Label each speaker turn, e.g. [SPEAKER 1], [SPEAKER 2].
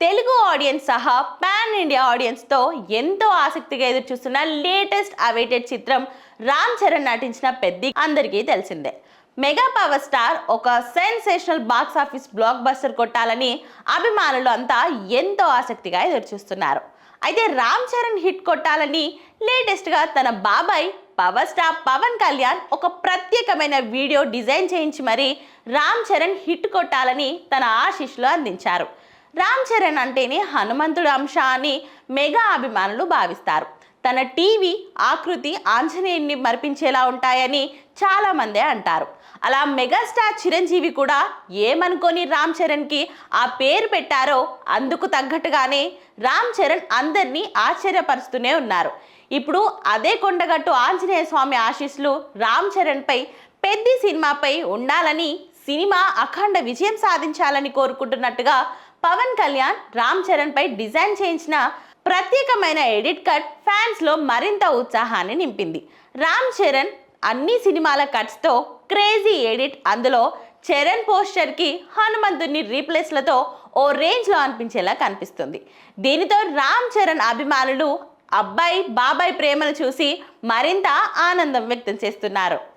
[SPEAKER 1] Telugu audience సహా pan India ఆడియన్స్తో ఎంతో ఆసక్తిగా ఎదురుచూస్తున్న లేటెస్ట్ అవైటెడ్ చిత్రం రామ్ చరణ్ నటించిన పెద్ది అందరికీ తెలిసిందే. మెగా పవర్ స్టార్ ఒక sensational box office block buster కొట్టాలని అభిమానులు అంతా ఎంతో ఆసక్తిగా ఎదురుచూస్తున్నారు. అయితే రామ్ చరణ్ హిట్ కొట్టాలని లేటెస్ట్గా తన బాబాయ్ పవర్ స్టార్ పవన్ కళ్యాణ్ ఒక ప్రత్యేకమైన వీడియో డిజైన్ చేయించి మరీ రామ్ చరణ్ హిట్ కొట్టాలని తన ఆశీస్సులు అందించారు. రామ్ చరణ్ అంటేనే హనుమంతుడు అంశ అని మెగా అభిమానులు భావిస్తారు. తన టీవీ ఆకృతి ఆంజనేయుని మరిపించేలా ఉంటాయని చాలామందే అంటారు. అలా మెగాస్టార్ చిరంజీవి కూడా ఏమనుకొని రామ్ చరణ్కి ఆ పేరు పెట్టారో అందుకు తగ్గట్టుగానే రామ్ చరణ్ అందరినీ ఆశ్చర్యపరుస్తూనే ఉన్నారు. ఇప్పుడు అదే కొండగట్టు ఆంజనేయ స్వామి ఆశీస్సులు రామ్ చరణ్పై పెద్ది సినిమాపై ఉండాలని, సినిమా అఖండ విజయం సాధించాలని కోరుకుంటున్నట్టుగా పవన్ కళ్యాణ్ రామ్ చరణ్ పై డిజైన్ చేయించిన ప్రత్యేకమైన ఎడిట్ కట్ ఫ్యాన్స్ లో మరింత ఉత్సాహాన్ని నింపింది. రామ్ చరణ్ అన్ని సినిమాల కట్స్తో క్రేజీ ఎడిట్, అందులో చరణ్ పోస్టర్ కి హనుమంతుని రీప్లేస్లతో ఓ రేంజ్ లో అనిపించేలా కనిపిస్తుంది. దీనితో రామ్ చరణ్ అభిమానులు అబ్బాయి బాబాయ్ ప్రేమను చూసి మరింత ఆనందం వ్యక్తం చేస్తున్నారు.